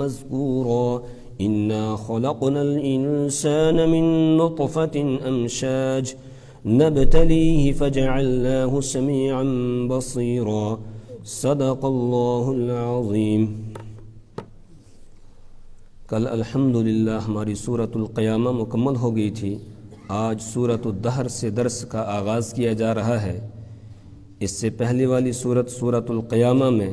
مذكورا إنا خلقنا الإنسان من نطفة أمشاج نبتليه فجعلناه سميعا بصيرا صدق الله العظيم۔ کل الحمدللہ ہماری سورۃ القیامہ مکمل ہو گئی تھی۔ آج سورۃ الدہر سے درس کا آغاز کیا جا رہا ہے۔ اس سے پہلے والی سورۃ القیامہ میں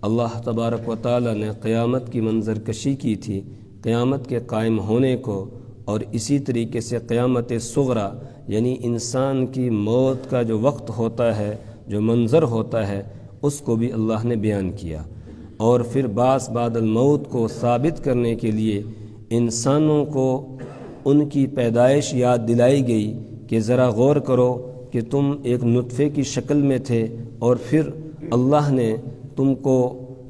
اللہ تبارک و تعالی نے قیامت کی منظر کشی کی تھی، قیامت کے قائم ہونے کو، اور اسی طریقے سے قیامت صغریٰ یعنی انسان کی موت کا جو وقت ہوتا ہے، جو منظر ہوتا ہے، اس کو بھی اللہ نے بیان کیا۔ اور پھر بعث بعد الموت کو ثابت کرنے کے لیے انسانوں کو ان کی پیدائش یاد دلائی گئی کہ ذرا غور کرو کہ تم ایک نطفے کی شکل میں تھے، اور پھر اللہ نے تم کو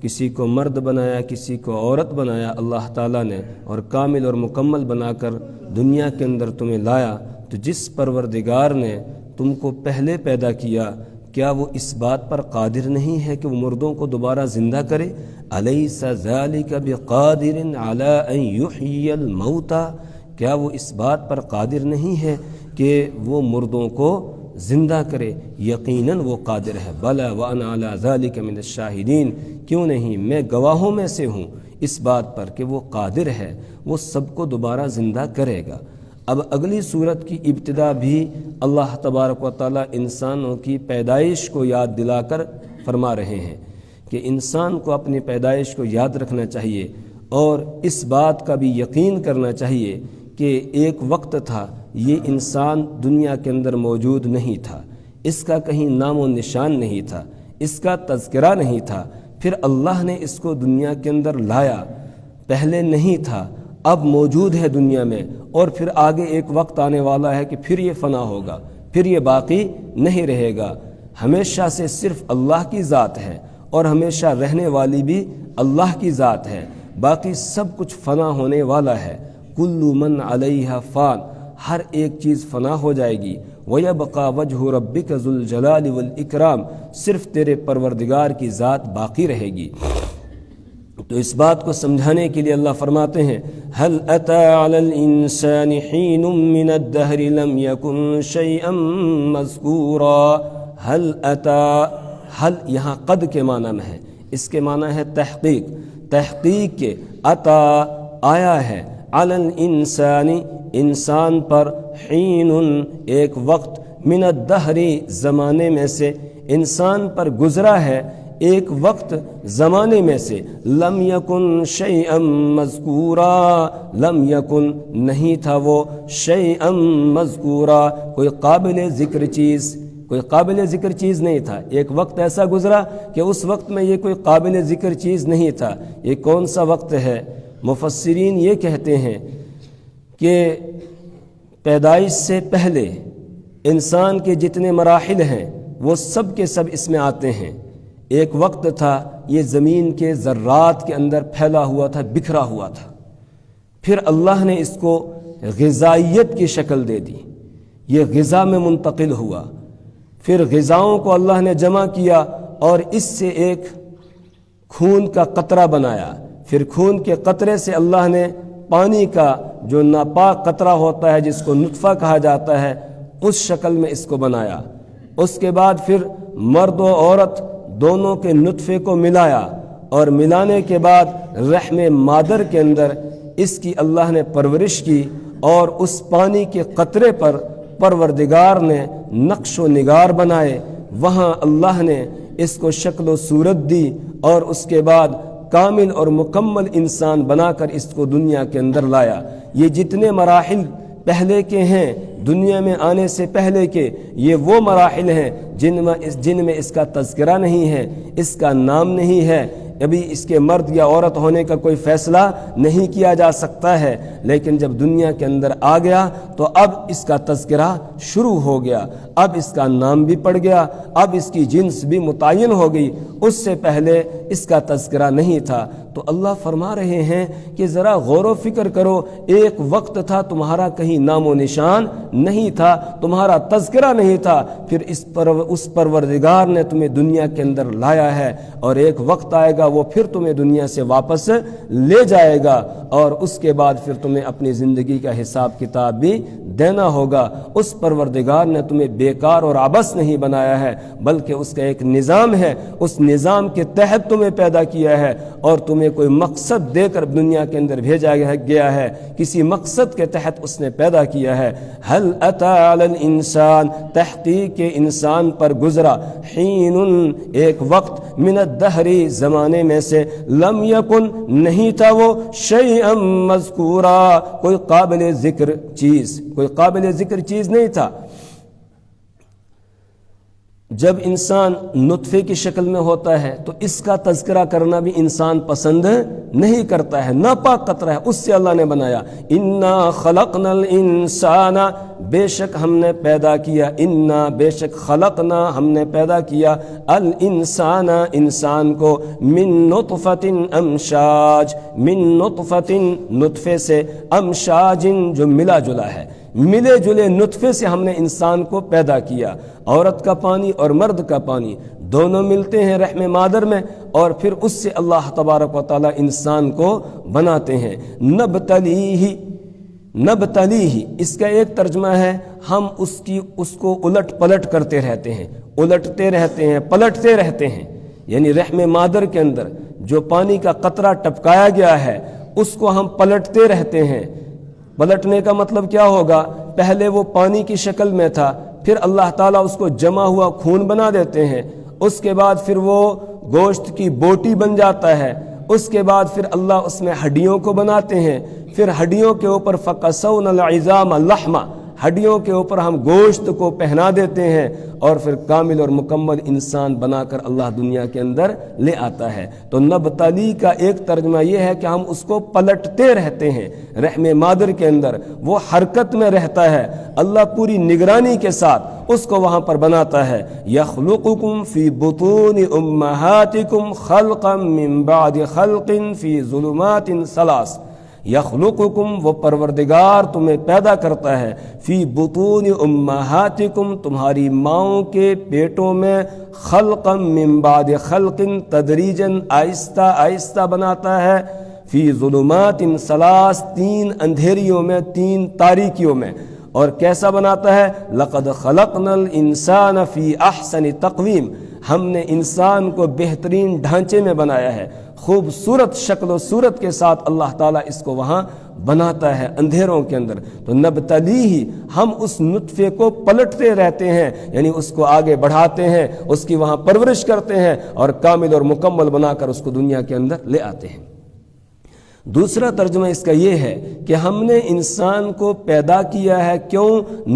کسی کو مرد بنایا، کسی کو عورت بنایا اللہ تعالیٰ نے، اور کامل اور مکمل بنا کر دنیا کے اندر تمہیں لایا۔ تو جس پروردگار نے تم کو پہلے پیدا کیا، کیا وہ اس بات پر قادر نہیں ہے کہ وہ مردوں کو دوبارہ زندہ کرے؟ الیس ذالک بقادر علی ان یحیی الموتى، کیا وہ اس بات پر قادر نہیں ہے کہ وہ مردوں کو زندہ کرے؟ یقیناً وہ قادر ہے۔ بلی وانا علی ذالک من الشاہدین، کیوں نہیں، میں گواہوں میں سے ہوں اس بات پر کہ وہ قادر ہے، وہ سب کو دوبارہ زندہ کرے گا۔ اب اگلی صورت کی ابتدا بھی اللہ تبارک و تعالی انسانوں کی پیدائش کو یاد دلا کر فرما رہے ہیں کہ انسان کو اپنی پیدائش کو یاد رکھنا چاہیے، اور اس بات کا بھی یقین کرنا چاہیے کہ ایک وقت تھا یہ انسان دنیا کے اندر موجود نہیں تھا، اس کا کہیں نام و نشان نہیں تھا، اس کا تذکرہ نہیں تھا، پھر اللہ نے اس کو دنیا کے اندر لایا، پہلے نہیں تھا، اب موجود ہے دنیا میں، اور پھر آگے ایک وقت آنے والا ہے کہ پھر یہ فنا ہوگا، پھر یہ باقی نہیں رہے گا۔ ہمیشہ سے صرف اللہ کی ذات ہے، اور ہمیشہ رہنے والی بھی اللہ کی ذات ہے، باقی سب کچھ فنا ہونے والا ہے۔ کل من علیہا فان، ہر ایک چیز فنا ہو جائے گی۔ وَيَبْقَى وَجْهُ رَبِّكَ ذُو الْجَلَالِ وَالْإِكْرَامِ، صرف تیرے پروردگار کی ذات باقی رہے گی۔ تو اس بات کو سمجھانے کے لیے اللہ فرماتے ہیں هَلْ أَتَى عَلَى الْإِنسَانِ حِينٌ مِّنَ الدَّهْرِ لَمْ يَكُنْ شَيْئًا مَذْكُورًا۔ هَلْ أَتَى، ہل یہاں قد کے معنی میں ہے، اس کے معنی ہے تحقیق، تحقیق کے عطا آیا ہے، علی الانسان، انسان پر، حین ایک وقت، من الدہر زمانے میں سے، انسان پر گزرا ہے ایک وقت زمانے میں سے، لم یکن شیئا مذکورا، لم یکن نہیں تھا وہ، شیئا مذکورا کوئی قابل ذکر چیز، کوئی قابل ذکر چیز نہیں تھا۔ ایک وقت ایسا گزرا کہ اس وقت میں یہ کوئی قابل ذکر چیز نہیں تھا۔ یہ کون سا وقت ہے؟ مفسرین یہ کہتے ہیں کہ پیدائش سے پہلے انسان کے جتنے مراحل ہیں وہ سب کے سب اس میں آتے ہیں۔ ایک وقت تھا یہ زمین کے ذرات کے اندر پھیلا ہوا تھا، بکھرا ہوا تھا، پھر اللہ نے اس کو غذائیت کی شکل دے دی، یہ غذا میں منتقل ہوا، پھر غذاؤں کو اللہ نے جمع کیا اور اس سے ایک خون کا قطرہ بنایا، پھر خون کے قطرے سے اللہ نے پانی کا جو ناپاک قطرہ ہوتا ہے جس کو نطفہ کہا جاتا ہے اس شکل میں اس کو بنایا۔ اس کے بعد پھر مرد و عورت دونوں کے نطفے کو ملایا، اور ملانے کے بعد رحم مادر کے اندر اس کی اللہ نے پرورش کی، اور اس پانی کے قطرے پر پروردگار نے نقش و نگار بنائے، وہاں اللہ نے اس کو شکل و صورت دی، اور اس کے بعد کامل اور مکمل انسان بنا کر اس کو دنیا کے اندر لایا۔ یہ جتنے مراحل پہلے کے ہیں دنیا میں آنے سے پہلے کے، یہ وہ مراحل ہیں جن میں اس کا تذکرہ نہیں ہے، اس کا نام نہیں ہے، ابھی اس کے مرد یا عورت ہونے کا کوئی فیصلہ نہیں کیا جا سکتا ہے، لیکن جب دنیا کے اندر آ گیا تو اب اس کا تذکرہ شروع ہو گیا، اب اس کا نام بھی پڑ گیا، اب اس کی جنس بھی متعین ہو گئی، اس سے پہلے اس کا تذکرہ نہیں تھا۔ تو اللہ فرما رہے ہیں کہ ذرا غور و فکر کرو، ایک وقت تھا تمہارا کہیں نام و نشان نہیں تھا، تمہارا تذکرہ نہیں تھا، پھر اس پروردگار نے تمہیں دنیا کے اندر لایا ہے، اور ایک وقت آئے گا وہ پھر تمہیں دنیا سے واپس لے جائے گا، اور اس کے بعد پھر تمہیں اپنی زندگی کا حساب کتاب بھی دینا ہوگا۔ اس پروردگار نے تمہیں بیکار اور عبث نہیں بنایا ہے، بلکہ اس کا ایک نظام ہے، اس نظام کے تحت تمہیں پیدا کیا ہے، اور تمہیں کوئی مقصد دے کر دنیا کے اندر بھیجا گیا ہے، کسی مقصد کے تحت اس نے پیدا کیا ہے۔ هل اتى على الانسان، تحقیق انسان پر گزرا، حین ایک وقت، من الدہر زمانے میں سے، لم یکن نہیں تھا وہ، شیئا مذکورا کوئی قابل ذکر چیز، کوئی قابل ذکر چیز نہیں تھا۔ جب انسان نطفے کی شکل میں ہوتا ہے تو اس کا تذکرہ کرنا بھی انسان پسند نہیں کرتا ہے، ناپاک قطرہ ہے، اس سے اللہ نے بنایا۔ انا خلقنا الانسان، بے شک ہم نے پیدا کیا، انا بے شک خلقنا ہم نے پیدا کیا، الانسان انسان کو، من نطفۃ امشاج، من نطفۃ نطفے سے، امشاج جو ملا جلا ہے، ملے جلے نطفے سے ہم نے انسان کو پیدا کیا۔ عورت کا پانی اور مرد کا پانی دونوں ملتے ہیں رحم مادر میں، اور پھر اس سے اللہ تبارک و تعالی انسان کو بناتے ہیں۔ نبتلیہ اس کا ایک ترجمہ ہے ہم اس کو الٹ پلٹ کرتے رہتے ہیں، الٹتے رہتے ہیں، پلٹتے رہتے ہیں، یعنی رحم مادر کے اندر جو پانی کا قطرہ ٹپکایا گیا ہے اس کو ہم پلٹتے رہتے ہیں۔ پلٹنے کا مطلب کیا ہوگا؟ پہلے وہ پانی کی شکل میں تھا، پھر اللہ تعالیٰ اس کو جمع ہوا خون بنا دیتے ہیں، اس کے بعد پھر وہ گوشت کی بوٹی بن جاتا ہے، اس کے بعد پھر اللہ اس میں ہڈیوں کو بناتے ہیں، پھر ہڈیوں کے اوپر فَقَسَوْنَ الْعِظَامَ لَحْمًا، ہڈیوں کے اوپر ہم گوشت کو پہنا دیتے ہیں، اور پھر کامل اور مکمل انسان بنا کر اللہ دنیا کے اندر لے آتا ہے۔ تو نبتلی کا ایک ترجمہ یہ ہے کہ ہم اس کو پلٹتے رہتے ہیں رحم مادر کے اندر، وہ حرکت میں رہتا ہے، اللہ پوری نگرانی کے ساتھ اس کو وہاں پر بناتا ہے۔ یخلقکم فی بطون امہاتکم خلقا من بعد خلق فی ظلمات ثلاث، یخلقکم وہ پروردگار تمہیں پیدا کرتا ہے، فی بطون امہاتکم تمہاری ماؤں کے پیٹوں میں، خلقا من بعد خلق تدریجاً آہستہ آہستہ بناتا ہے، فی ظلمات ثلاث تین اندھیریوں میں، تین تاریکیوں میں۔ اور کیسا بناتا ہے؟ لقد خلقنا الانسان فی احسن تقویم، ہم نے انسان کو بہترین ڈھانچے میں بنایا ہے، خوبصورت شکل و صورت کے ساتھ اللہ تعالیٰ اس کو وہاں بناتا ہے اندھیروں کے اندر۔ تو نبتلیہ ہم اس نطفے کو پلٹتے رہتے ہیں، یعنی اس کو آگے بڑھاتے ہیں، اس کی وہاں پرورش کرتے ہیں، اور کامل اور مکمل بنا کر اس کو دنیا کے اندر لے آتے ہیں۔ دوسرا ترجمہ اس کا یہ ہے کہ ہم نے انسان کو پیدا کیا ہے، کیوں؟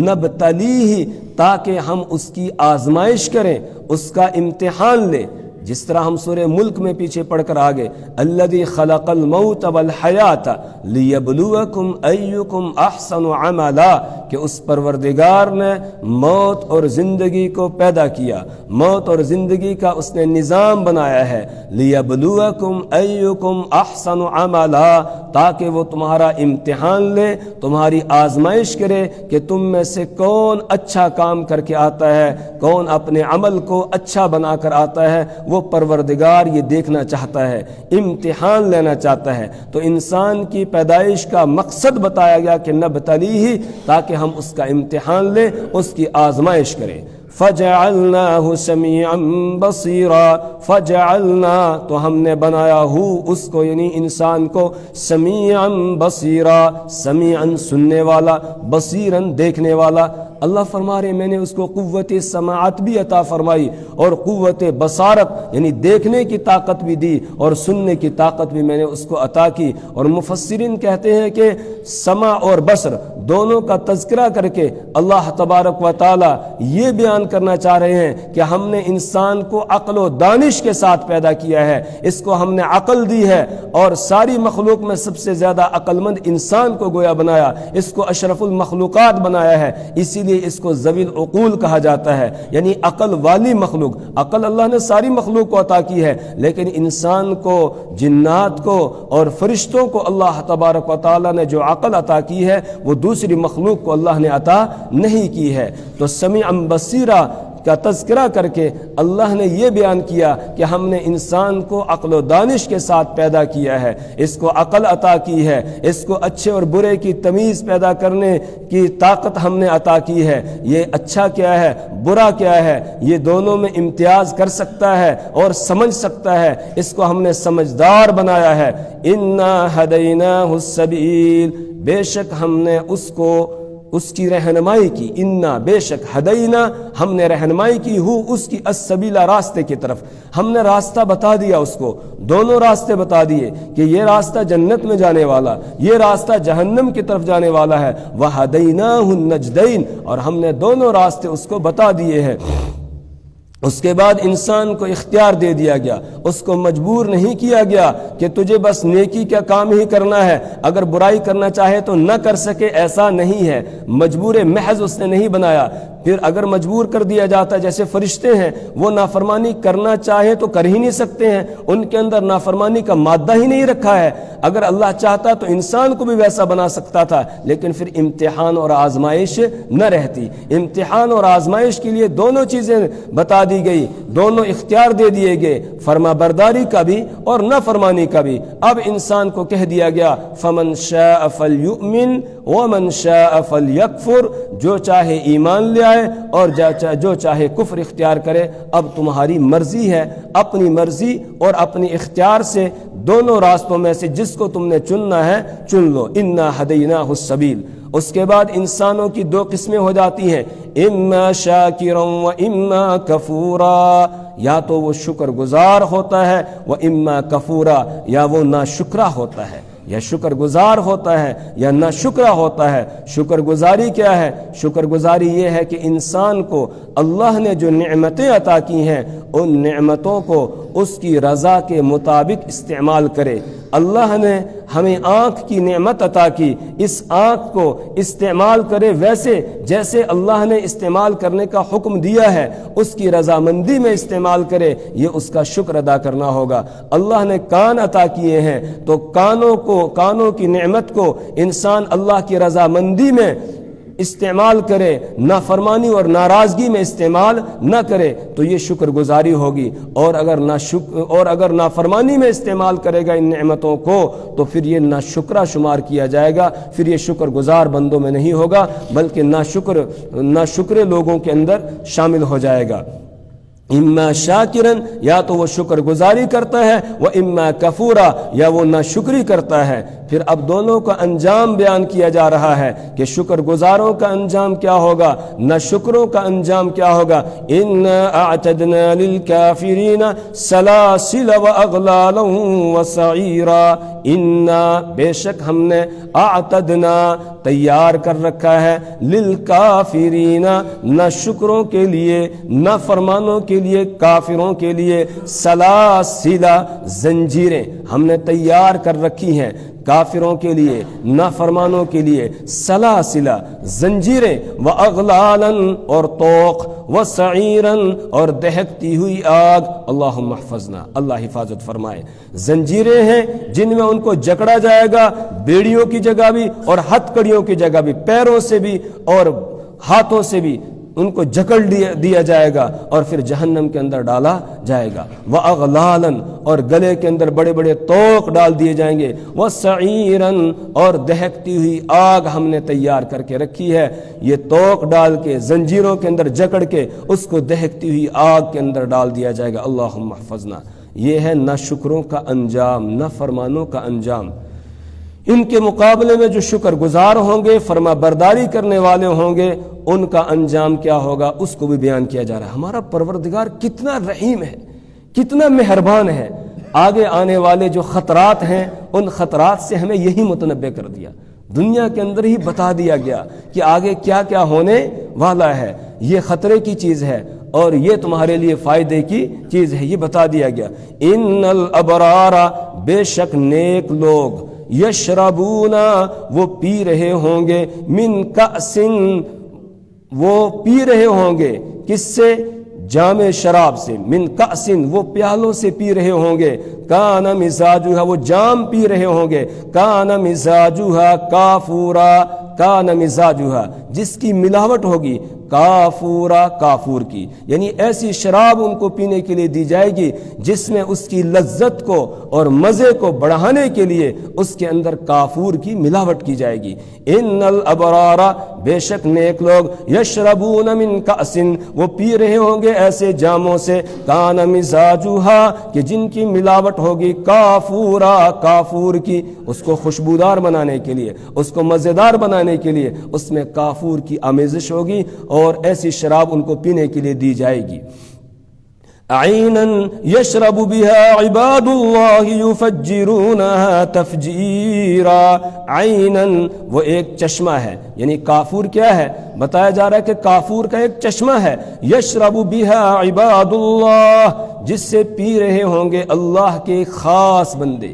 نبتلیہ، تاکہ ہم اس کی آزمائش کریں، اس کا امتحان لیں۔ جس طرح ہم سورہ ملک میں پیچھے پڑھ کر آگے، الذی خلق الموت والحیات لیبلوکم ایکم احسن عملا، کہ اس پروردگار نے موت اور زندگی کو پیدا کیا، موت اور زندگی کا اس نے نظام بنایا ہے، لیبلوکم ایکم احسن عملا، تاکہ وہ تمہارا امتحان لے، تمہاری آزمائش کرے کہ تم میں سے کون اچھا کام کر کے آتا ہے، کون اپنے عمل کو اچھا بنا کر آتا ہے۔ وہ پروردگار یہ دیکھنا چاہتا ہے، امتحان لینا چاہتا ہے۔ تو انسان کی پیدائش کا مقصد بتایا گیا کہ نبتلیہ، تاکہ ہم اس کا امتحان لیں، اس کی آزمائش کریں۔ فَجَعَلْنَاهُ سَمِيعًا بَصِيرًا، فَجَعَلْنَا تو ہم نے بنایا ہو اس کو، یعنی انسان کو، سَمِيعًا بَصِيرًا سمیعاً سننے والا، بصیراً دیکھنے والا۔ اللہ فرما رہے میں نے اس کو قوت سماعت بھی عطا فرمائی، اور قوت بصارت یعنی دیکھنے کی طاقت بھی دی، اور سننے کی طاقت بھی میں نے اس کو عطا کی۔ اور مفسرین کہتے ہیں کہ سمع اور بصر دونوں کا تذکرہ کر کے اللہ تبارک و تعالی یہ بیان کرنا چاہ رہے ہیں کہ ہم نے انسان کو عقل و دانش کے ساتھ پیدا کیا ہے، اس کو ہم نے عقل دی ہے، اور ساری مخلوق میں سب سے زیادہ عقل مند انسان کو گویا بنایا، اس کو اشرف المخلوقات بنایا ہے۔ اسی لیے اس کو ذوی العقول کہا جاتا ہے، یعنی عقل والی مخلوق۔ عقل اللہ نے ساری مخلوق کو عطا کی ہے، لیکن انسان کو، جنات کو اور فرشتوں کو اللہ تبارک و تعالیٰ نے جو عقل عطا کی ہے وہ دوسری مخلوق کو اللہ نے عطا نہیں کی ہے۔ تو سمیع بصیرہ کا تذکرہ کر کے اللہ نے یہ بیان کیا کہ ہم نے انسان کو عقل و دانش کے ساتھ پیدا کیا ہے، اس کو عقل عطا کی ہے، اس کو اچھے اور برے کی تمیز پیدا کرنے کی طاقت ہم نے عطا کی ہے۔ یہ اچھا کیا ہے، برا کیا ہے، یہ دونوں میں امتیاز کر سکتا ہے اور سمجھ سکتا ہے، اس کو ہم نے سمجھدار بنایا ہے۔ انا ہدیناہ السبیل، بے شک ہم نے اس کی رہنمائی کی، انا بے شک ہدینا ہم نے رہنمائی کی، اس کی السبیلا راستے کی طرف، ہم نے راستہ بتا دیا اس کو، دونوں راستے بتا دیے کہ یہ راستہ جنت میں جانے والا، یہ راستہ جہنم کی طرف جانے والا ہے۔ وہدیناہ النجدین، اور ہم نے دونوں راستے اس کو بتا دیے ہیں۔ اس کے بعد انسان کو اختیار دے دیا گیا، اس کو مجبور نہیں کیا گیا کہ تجھے بس نیکی کا کام ہی کرنا ہے، اگر برائی کرنا چاہے تو نہ کر سکے، ایسا نہیں ہے۔ مجبور محض اس نے نہیں بنایا۔ پھر اگر مجبور کر دیا جاتا، جیسے فرشتے ہیں وہ نافرمانی کرنا چاہے تو کر ہی نہیں سکتے ہیں، ان کے اندر نافرمانی کا مادہ ہی نہیں رکھا ہے۔ اگر اللہ چاہتا تو انسان کو بھی ویسا بنا سکتا تھا، لیکن پھر امتحان اور آزمائش نہ رہتی۔ امتحان اور آزمائش کے لیے دونوں چیزیں بتا دی گئی، دونوں اختیار دے دیے گئے، فرما برداری کا بھی اور نافرمانی کا بھی۔ اب انسان کو کہہ دیا گیا فمن شاء فلیؤمن ومن شاء فلیکفر، جو چاہے ایمان لے آئے اور جو چاہے کفر اختیار کرے۔ اب تمہاری مرضی ہے، اپنی مرضی اور اپنی اختیار سے دونوں راستوں میں سے جس کو تم نے چننا ہے چن لو۔ انا ہدیناہ السبیل۔ اس کے بعد انسانوں کی دو قسمیں ہو جاتی ہیں، اما شاکرا و اما کفورا، یا تو وہ شکر گزار ہوتا ہے، و اما کفورا، یا وہ ناشکرا ہوتا ہے، یا شکر گزار ہوتا ہے یا ناشکرا ہوتا ہے۔ شکر گزاری کیا ہے؟ شکر گزاری یہ ہے کہ انسان کو اللہ نے جو نعمتیں عطا کی ہیں ان نعمتوں کو اس کی رضا کے مطابق استعمال کرے۔ اللہ نے ہمیں آنکھ کی نعمت عطا کی، اس آنکھ کو استعمال کرے ویسے جیسے اللہ نے استعمال کرنے کا حکم دیا ہے، اس کی رضامندی میں استعمال کرے، یہ اس کا شکر ادا کرنا ہوگا۔ اللہ نے کان عطا کیے ہیں تو کانوں کی نعمت کو انسان اللہ کی رضامندی میں استعمال کرے، نافرمانی اور ناراضگی میں استعمال نہ کرے تو یہ شکر گزاری ہوگی، اور اگر نافرمانی میں استعمال کرے گا ان نعمتوں کو تو پھر یہ ناشکرا شمار کیا جائے گا، پھر یہ شکر گزار بندوں میں نہیں ہوگا بلکہ ناشکر لوگوں کے اندر شامل ہو جائے گا۔ اما شاکرن، یا تو وہ شکر گزاری کرتا ہے، و اما کفورا، یا وہ ناشکری کرتا ہے۔ پھر اب دونوں کا انجام بیان کیا جا رہا ہے کہ شکر گزاروں کا انجام کیا ہوگا، ناشکروں کا انجام کیا ہوگا۔ انا اعتدنا للکافرین سلاسل واغلالا وسعیرا، انا بے شک ہم نے اعتدنا تیار کر رکھا ہے، للکافرین ناشکروں کے لیے، نافرمانوں کے لیے، کافروں کے لیے، سلاسل زنجیریں ہم نے تیار کر رکھی ہیں، کافروں کے لیے، نافرمانوں کے لیے سلاسل زنجیریں، واغلالا اور توق، وسعیرا اور دہکتی ہوئی آگ۔ اللہم احفظنا، اللہ حفاظت فرمائے۔ زنجیریں ہیں جن میں ان کو جکڑا جائے گا، بیڑیوں کی جگہ بھی اور ہتھ کڑیوں کی جگہ بھی، پیروں سے بھی اور ہاتھوں سے بھی ان کو جکڑ دیا جائے گا اور پھر جہنم کے اندر ڈالا جائے گا۔ وَأَغْلَالًا اور گلے کے اندر بڑے بڑے توق ڈال دیے جائیں گے۔ وَسَعِيرًا اور دہکتی ہوئی آگ ہم نے تیار کر کے رکھی ہے، یہ توق ڈال کے زنجیروں کے اندر جکڑ کے اس کو دہکتی ہوئی آگ کے اندر ڈال دیا جائے گا۔ اللہم احفظنا۔ یہ ہے ناشکروں کا انجام، نافرمانوں کا انجام۔ ان کے مقابلے میں جو شکر گزار ہوں گے، فرما برداری کرنے والے ہوں گے، ان کا انجام کیا ہوگا اس کو بھی بیان کیا جا رہا ہے۔ ہمارا پروردگار کتنا رحیم ہے، کتنا مہربان ہے۔ آگے آنے والے جو خطرات ہیں ان خطرات سے ہمیں یہی متنبع کر دیا، دنیا کے اندر ہی بتا دیا گیا کہ آگے کیا کیا ہونے والا ہے، یہ خطرے کی چیز ہے اور یہ تمہارے لیے فائدے کی چیز ہے، یہ بتا دیا گیا۔ ان الابرار بے شک نیک لوگ، یشربون وہ پی رہے ہوں گے، من کأس وہ پی رہے ہوں گے کس سے؟ جام شراب سے، من کأسن، وہ پیالوں سے پی رہے ہوں گے، کان مزاجها، وہ جام پی رہے ہوں گے، کان مزاجها کافورا، کان مزاجها، جس کی ملاوٹ ہوگی کافورا، کافور کی، یعنی ایسی شراب ان کو پینے کے لیے دی جائے گی جس میں اس کی لذت کو اور مزے کو بڑھانے کے لیے اس کے اندر کافور کی ملاوٹ کی جائے گی۔ ان الابرار، بے شک نیک لوگ، یشربون من کأس، وہ پی رہے ہوں گے ایسے جاموں سے، کان مزاجها، کہ جن کی ملاوٹ ہوگی کافورا، کافور کی، اس کو خوشبودار بنانے کے لیے، اس کو مزیدار بنانے کے لیے اس میں کافور کی آمیزش ہوگی اور ایسی شراب ان کو پینے کے لیے دی جائے گی۔ عینا یشرب بها عباد اللہ یفجرونها تفجیرا، عینا وہ ایک چشمہ ہے، یعنی کافور کیا ہے؟ بتایا جا رہا ہے کہ کافور کا ایک چشمہ ہے، یشرب بها عباد اللہ، جس سے پی رہے ہوں گے اللہ کے خاص بندے،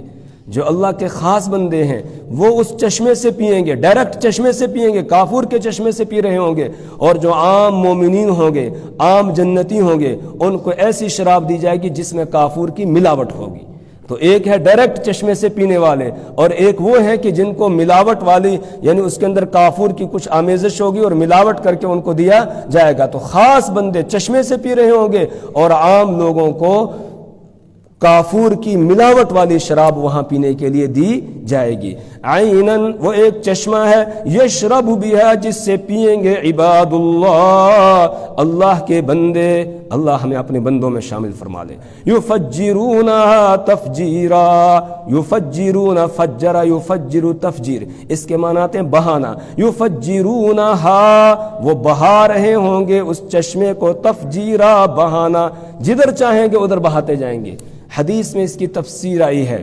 جو اللہ کے خاص بندے ہیں وہ اس چشمے سے پئیں گے، ڈائریکٹ چشمے سے پئیں گے، کافور کے چشمے سے پی رہے ہوں گے، اور جو عام مومنین ہوں گے، عام جنتی ہوں گے، ان کو ایسی شراب دی جائے گی جس میں کافور کی ملاوٹ ہوگی۔ تو ایک ہے ڈائریکٹ چشمے سے پینے والے، اور ایک وہ ہے کہ جن کو ملاوٹ والی، یعنی اس کے اندر کافور کی کچھ آمیزش ہوگی اور ملاوٹ کر کے ان کو دیا جائے گا۔ تو خاص بندے چشمے سے پی رہے ہوں گے اور عام لوگوں کو کافور کی ملاوٹ والی شراب وہاں پینے کے لیے دی جائے گی۔ عیناً وہ ایک چشمہ ہے، یشرب بہا، جس سے پیئیں گے عباد اللہ، اللہ کے بندے، اللہ ہمیں اپنے بندوں میں شامل فرما لے۔ یفجرونہا تفجیرا، یفجرون، فجر یفجر تفجیر، اس کے معنی آتے ہیں بہانا۔ یفجرونہا، وہ بہا رہے ہوں گے اس چشمے کو، تفجیرا، بہانا، جدھر چاہیں گے ادھر بہاتے جائیں گے۔ حدیث میں اس کی تفسیر آئی ہے،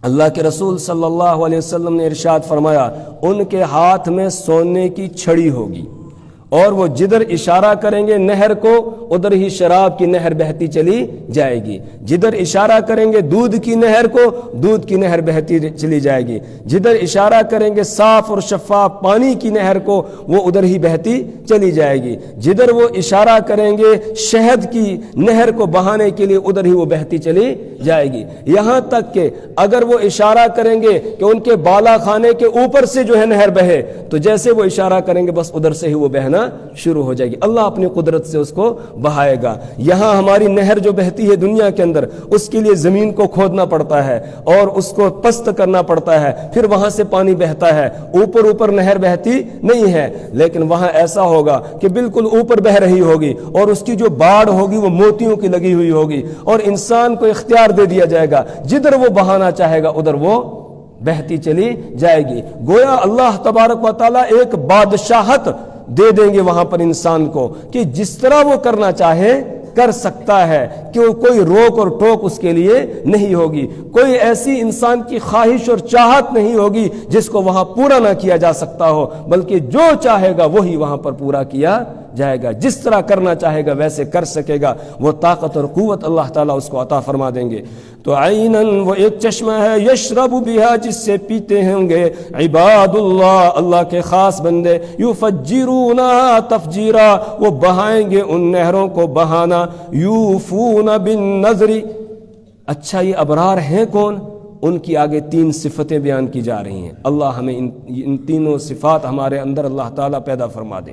اللہ کے رسول صلی اللہ علیہ وسلم نے ارشاد فرمایا، ان کے ہاتھ میں سونے کی چھڑی ہوگی اور وہ جدھر اشارہ کریں گے نہر کو ادھر ہی شراب کی نہر بہتی چلی جائے گی، جدھر اشارہ کریں گے دودھ کی نہر کو دودھ کی نہر بہتی چلی جائے گی، جدھر اشارہ کریں گے صاف اور شفاف پانی کی نہر کو وہ ادھر ہی بہتی چلی جائے گی، جدھر وہ اشارہ کریں گے شہد کی نہر کو بہانے کے لیے ادھر ہی وہ بہتی چلی جائے گی، یہاں تک کہ اگر وہ اشارہ کریں گے کہ ان کے بالا خانے کے اوپر سے جو ہے نہر بہے تو جیسے وہ اشارہ کریں گے بس ادھر سے ہی وہ بہنا شروع ہو جائے گی، اللہ اپنی قدرت سے اس کو بہائے گا۔ یہاں ہماری نہر جو بہتی ہے دنیا کے اندر، اس کے لیے زمین کو کھودنا پڑتا ہے اور اس کو پست کرنا پڑتا ہے، پھر وہاں سے پانی بہتا ہے، اوپر اوپر نہر بہتی نہیں ہے، لیکن وہاں ایسا ہوگا کہ بالکل اوپر بہ رہی ہوگی اور اس کی جو باڑ ہوگی وہ موتیوں کی لگی ہوئی ہوگی، اور انسان کو اختیار دے دیا جائے گا، جدھر وہ بہانا چاہے گا ادھر وہ بہتی چلی جائے گی۔ گویا اللہ تبارک و تعالیٰ ایک بادشاہت دے دیں گے وہاں پر انسان کو کہ جس طرح وہ کرنا چاہے کر سکتا ہے، کہ کوئی روک اور ٹوک اس کے لیے نہیں ہوگی، کوئی ایسی انسان کی خواہش اور چاہت نہیں ہوگی جس کو وہاں پورا نہ کیا جا سکتا ہو، بلکہ جو چاہے گا وہی وہاں پر پورا کیا جائے گا، جس طرح کرنا چاہے گا ویسے کر سکے گا، وہ طاقت اور قوت اللہ تعالیٰ اس کو عطا فرما دیں گے۔ تو عیناً وہ ایک چشمہ ہے، یشرب بہا، جس سے پیتے ہوں گے عباد اللہ، اللہ کے خاص بندے، یفجرونہا تفجیرا، وہ بہائیں گے ان نہروں کو بہانا، یوفون بالنذر۔ اچھا یہ ابرار ہیں کون؟ ان کی آگے 3 صفتیں بیان کی جا رہی ہیں، اللہ ہمیں ان تینوں صفات ہمارے اندر اللہ تعالیٰ پیدا فرما دے،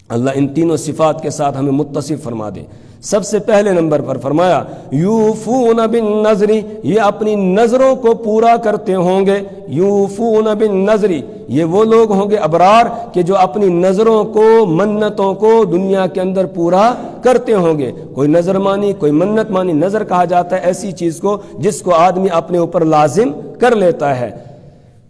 اللہ ان تینوں صفات کے ساتھ ہمیں متصف فرما دے۔ سب سے پہلے نمبر پر فرمایا یوفون بالنذر، یہ اپنی نظروں کو پورا کرتے ہوں گے، یوفون بالنذر، یہ وہ لوگ ہوں گے ابرار کہ جو اپنی نظروں کو، منتوں کو دنیا کے اندر پورا کرتے ہوں گے۔ کوئی نظر مانی، کوئی منت مانی، نظر کہا جاتا ہے ایسی چیز کو جس کو آدمی اپنے اوپر لازم کر لیتا ہے،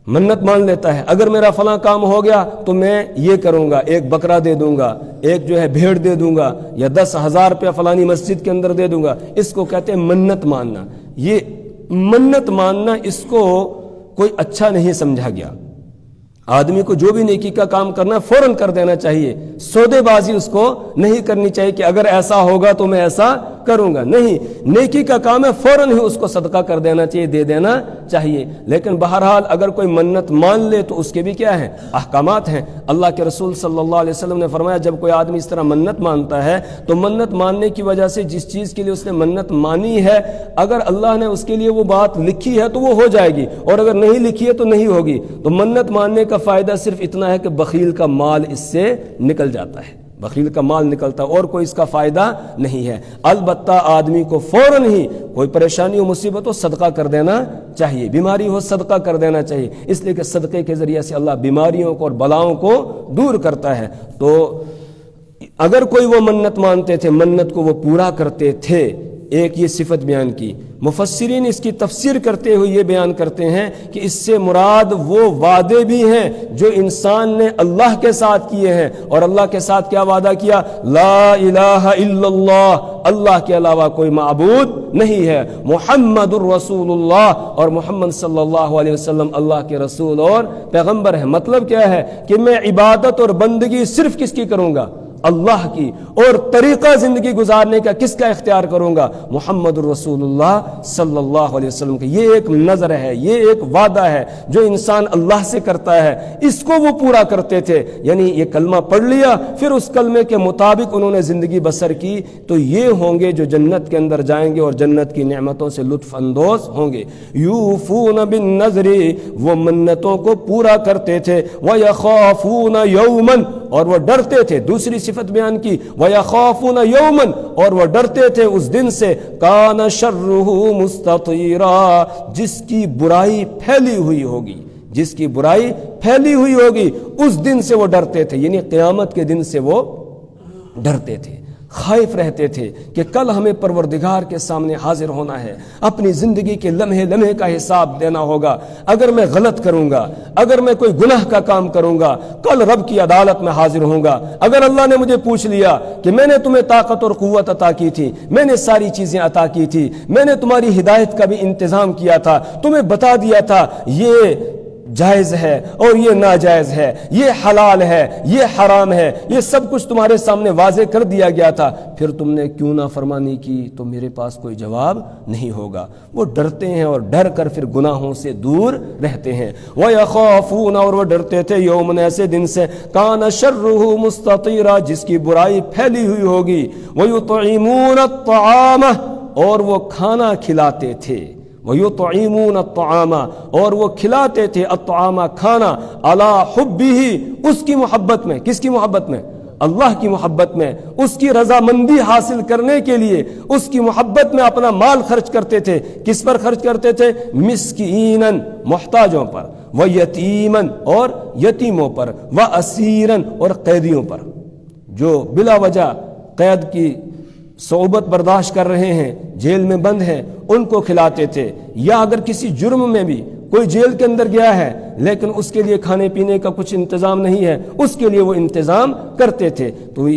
منت مان لیتا ہے، اگر میرا فلاں کام ہو گیا تو میں یہ کروں گا، ایک بکرا دے دوں گا، ایک جو ہے بھیڑ دے دوں گا، یا 10,000 روپیہ فلانی مسجد کے اندر دے دوں گا، اس کو کہتے ہیں منت ماننا۔ یہ منت ماننا اس کو کوئی اچھا نہیں سمجھا گیا، آدمی کو جو بھی نیکی کا کام کرنا فوراً کر دینا چاہیے، سودے بازی اس کو نہیں کرنی چاہیے کہ اگر ایسا ہوگا تو میں ایسا کروں گا، نہیں، نیکی کا کام ہے فوراً ہی اس کو صدقہ کر دینا چاہیے، دے دینا چاہیے۔ لیکن بہرحال اگر کوئی منت مان لے تو اس کے بھی کیا ہیں، احکامات ہیں۔ اللہ کے رسول صلی اللہ علیہ وسلم نے فرمایا جب کوئی آدمی اس طرح منت مانتا ہے تو منت ماننے کی وجہ سے جس چیز کے لیے اس نے منت مانی ہے، اگر اللہ نے اس کے لیے وہ بات لکھی ہے تو وہ ہو جائے گی، اور اگر نہیں لکھی ہے تو نہیں ہوگی۔ تو منت ماننے کا فائدہ صرف اتنا ہے کہ بخیل کا مال اس سے نکل جاتا ہے، بخیل کا مال نکلتا ہے، اور کوئی اس کا فائدہ نہیں ہے۔ البتہ آدمی کو فوراً ہی کوئی پریشانی ہو، مصیبت ہو، صدقہ کر دینا چاہیے، بیماری ہو صدقہ کر دینا چاہیے، اس لیے کہ صدقے کے ذریعے سے اللہ بیماریوں کو اور بلاؤں کو دور کرتا ہے۔ تو اگر کوئی وہ منت مانتے تھے، منت کو وہ پورا کرتے تھے، ایک یہ صفت بیان کی۔ مفسرین اس کی تفسیر کرتے ہوئے یہ بیان کرتے ہیں کہ اس سے مراد وہ وعدے بھی ہیں جو انسان نے اللہ کے ساتھ کیے ہیں، اور اللہ کے ساتھ کیا وعدہ کیا؟ لا الہ الا اللہ، اللہ کے علاوہ کوئی معبود نہیں ہے، محمد الرسول اللہ، اور محمد صلی اللہ علیہ وسلم اللہ کے رسول اور پیغمبر ہے۔ مطلب کیا ہے کہ میں عبادت اور بندگی صرف کس کی کروں گا؟ اللہ کی، اور طریقہ زندگی گزارنے کا کس کا اختیار کروں گا؟ محمد الرسول اللہ صلی اللہ علیہ وسلم کا۔ یہ ایک نظر ہے، یہ ایک وعدہ ہے جو انسان اللہ سے کرتا ہے، اس کو وہ پورا کرتے تھے۔ یعنی یہ کلمہ پڑھ لیا، پھر اس کلمے کے مطابق انہوں نے زندگی بسر کی، تو یہ ہوں گے جو جنت کے اندر جائیں گے اور جنت کی نعمتوں سے لطف اندوز ہوں گے۔ یوفون بالنذر، وہ منتوں کو پورا کرتے تھے، وَيَخَافُونَ يَوْمًا، اور وہ ڈرتے تھے۔ دوسری صفت بیان کی، وَيَخَافُونَ يَوْمًا، اور وہ ڈرتے تھے اس دن سے، كَانَ شَرُّهُ مُسْتَطِيرًا، جس کی برائی پھیلی ہوئی ہوگی، جس کی برائی پھیلی ہوئی ہوگی، اس دن سے وہ ڈرتے تھے، یعنی قیامت کے دن سے وہ ڈرتے تھے، خائف رہتے تھے کہ کل ہمیں پروردگار کے سامنے حاضر ہونا ہے، اپنی زندگی کے لمحے لمحے کا حساب دینا ہوگا۔ اگر میں غلط کروں گا، اگر میں کوئی گناہ کا کام کروں گا، کل رب کی عدالت میں حاضر ہوں گا۔ اگر اللہ نے مجھے پوچھ لیا کہ میں نے تمہیں طاقت اور قوت عطا کی تھی، میں نے ساری چیزیں عطا کی تھی، میں نے تمہاری ہدایت کا بھی انتظام کیا تھا، تمہیں بتا دیا تھا یہ جائز ہے اور یہ ناجائز ہے، یہ حلال ہے، یہ حرام ہے، یہ سب کچھ تمہارے سامنے واضح کر دیا گیا تھا، پھر تم نے کیوں نافرمانی کی، تو میرے پاس کوئی جواب نہیں ہوگا۔ وہ ڈرتے ہیں اور ڈر کر پھر گناہوں سے دور رہتے ہیں۔ وَيَخَافُونَ، اور وہ ڈرتے تھے، یومن، ایسے دن سے، كَانَ شَرُّهُ مُسْتَطِيرًا، جس کی برائی پھیلی ہوئی ہوگی۔ وَيُطْعِمُونَ الطَّعَامَ، اور وہ کھانا کھلاتے تھے، وَيُطْعِمُونَ الطَّعَامَ، اور وہ کھلاتے تھے، الطعام، کھانا، عَلَى حُبِّهِ، اس کی محبت میں، کس کی محبت میں؟ اللہ کی محبت میں، اس کی رضامندی حاصل کرنے کے لیے اس کی محبت میں اپنا مال خرچ کرتے تھے۔ کس پر خرچ کرتے تھے؟ مسکیناً، محتاجوں پر، وَيَتِیمًا، اور یتیموں پر، وَأَسِیرًا، اور قیدیوں پر، جو بلا وجہ قید کی صعوبت برداشت کر رہے ہیں، جیل میں بند ہیں، ان کو کھلاتے تھے۔ یا اگر کسی جرم میں بھی کوئی جیل کے اندر گیا ہے لیکن اس کے لیے کھانے پینے کا کچھ انتظام نہیں ہے، اس کے لیے وہ انتظام کرتے تھے۔ تو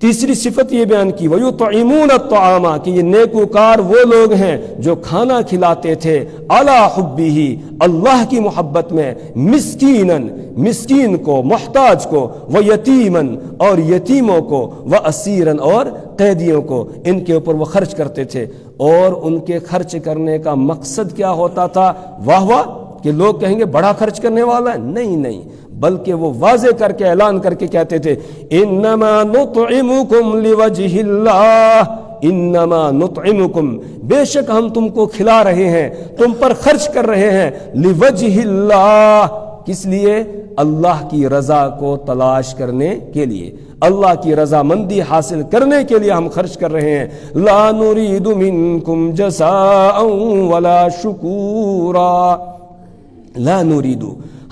تیسری صفت یہ بیان کی، وَيُطْعِمُونَ الطَّعَامَ، کہ یہ نیکوکار وہ لوگ ہیں جو کھانا کھلاتے تھے، عَلَى حُبِّهِ، اللہ کی محبت میں، مسکیناً، مسکین کو، محتاج کو، وَيَتِیمًا، اور یتیموں کو، وَأَسِیرًا، اور قیدیوں کو، ان کے اوپر وہ خرچ کرتے تھے۔ اور ان کے خرچ کرنے کا مقصد کیا ہوتا تھا؟ واہ واہ، کہ لوگ کہیں گے بڑا خرچ کرنے والا ہے، نہیں نہیں، بلکہ وہ واضح کر کے اعلان کر کے کہتے تھے، انما نطعمکم لوجہ اللہ، انما نطعمکم، بے شک ہم تم کو کھلا رہے ہیں، تم پر خرچ کر رہے ہیں، لوجہ اللہ، کس لیے؟ اللہ کی رضا کو تلاش کرنے کے لیے، اللہ کی رضامندی حاصل کرنے کے لیے ہم خرچ کر رہے ہیں۔ لا نريد منکم جزاء ولا شکورا، لا نريد،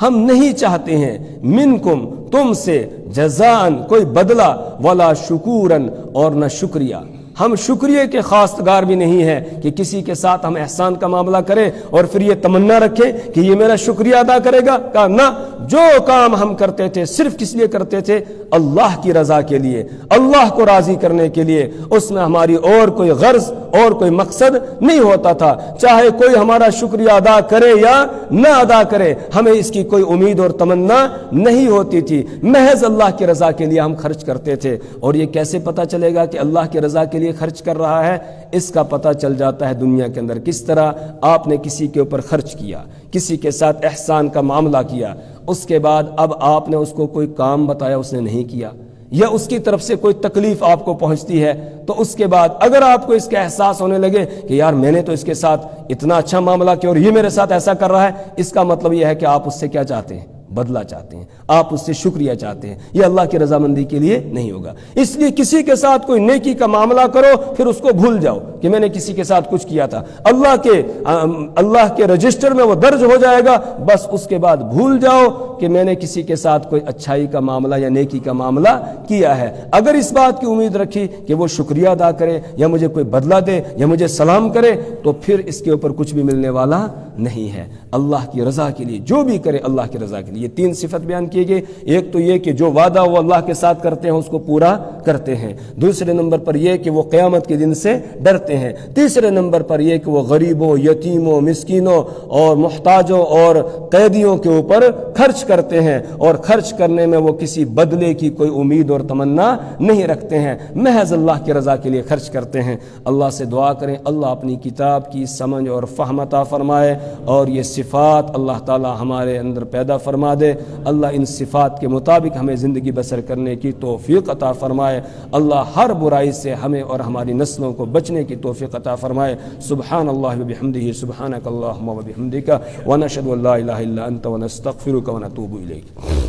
ہم نہیں چاہتے ہیں، منکم، تم سے، جزاءً، کوئی بدلہ، ولا شکوراً، اور نہ شکریہ۔ ہم شکریہ کے خواستگار بھی نہیں ہیں کہ کسی کے ساتھ ہم احسان کا معاملہ کریں اور پھر یہ تمنا رکھیں کہ یہ میرا شکریہ ادا کرے گا۔ کہا نہ، جو کام ہم کرتے تھے صرف کس لیے کرتے تھے؟ اللہ کی رضا کے لیے، اللہ کو راضی کرنے کے لیے، اس میں ہماری اور کوئی غرض اور کوئی مقصد نہیں ہوتا تھا۔ چاہے کوئی ہمارا شکریہ ادا کرے یا نہ ادا کرے، ہمیں اس کی کوئی امید اور تمنا نہیں ہوتی تھی، محض اللہ کی رضا کے لیے ہم خرچ کرتے تھے۔ اور یہ کیسے پتہ چلے گا کہ اللہ کی رضا کے لیے لیے خرچ کر رہا ہے، اس کا پتہ چل جاتا ہے دنیا کے اندر کس طرح آپ نے کسی کے اوپر خرچ کیا، کسی کے ساتھ احسان کا معاملہ کیا، اس کے بعد اب آپ نے اس کو کوئی کام بتایا اس نے نہیں کیا، یا اس کی طرف سے کوئی تکلیف آپ کو پہنچتی ہے، تو اس کے بعد اگر آپ کو اس کا احساس ہونے لگے کہ یار میں نے تو اس کے ساتھ اتنا اچھا معاملہ کیا اور یہ میرے ساتھ ایسا کر رہا ہے، اس کا مطلب یہ ہے کہ آپ اس سے کیا چاہتے ہیں؟ بدلہ چاہتے ہیں، آپ اس سے شکریہ چاہتے ہیں، یہ اللہ کی رضامندی کے لیے نہیں ہوگا۔ اس لیے کسی کے ساتھ کوئی نیکی کا معاملہ کرو پھر اس کو بھول جاؤ کہ میں نے کسی کے ساتھ کچھ کیا تھا، اللہ کے رجسٹر میں وہ درج ہو جائے گا، بس اس کے بعد بھول جاؤ کہ میں نے کسی کے ساتھ کوئی اچھائی کا معاملہ یا نیکی کا معاملہ کیا ہے۔ اگر اس بات کی امید رکھی کہ وہ شکریہ ادا کرے یا مجھے کوئی بدلہ دے یا مجھے سلام کرے تو پھر اس کے اوپر کچھ بھی ملنے والا نہیں ہے۔ اللہ کی رضا کے لیے جو بھی کرے اللہ کی رضا کے لیے، یہ تین صفت بیان کی گئی۔ ایک تو یہ کہ جو وعدہ وہ اللہ کے ساتھ کرتے ہیں اس کو پورا کرتے ہیں، دوسرے نمبر پر یہ کہ وہ قیامت کے دن سے ڈرتے ہیں، تیسرے نمبر پر یہ کہ وہ غریبوں، یتیموں، مسکینوں اور محتاجوں اور قیدیوں کے اوپر خرچ کرتے ہیں، اور خرچ کرنے میں وہ کسی بدلے کی کوئی امید اور تمنا نہیں رکھتے ہیں، محض اللہ کی رضا کے لیے خرچ کرتے ہیں۔ اللہ سے دعا کریں اللہ اپنی کتاب کی سمجھ اور فہم عطا فرمائے، اور یہ صفات اللہ تعالی ہمارے اندر پیدا فرما دے۔ اللہ ان صفات کے مطابق ہمیں زندگی بسر کرنے کی توفیق عطا فرمائے۔ اللہ ہر برائی سے ہمیں اور ہماری نسلوں کو بچنے کی توفیق عطا فرمائے۔ سبحان اللہ و بحمدہ، سبحانک اللہم و بحمدک، ونشہد ان لا الہ الا انت ونستغفرک ونتوب الیک۔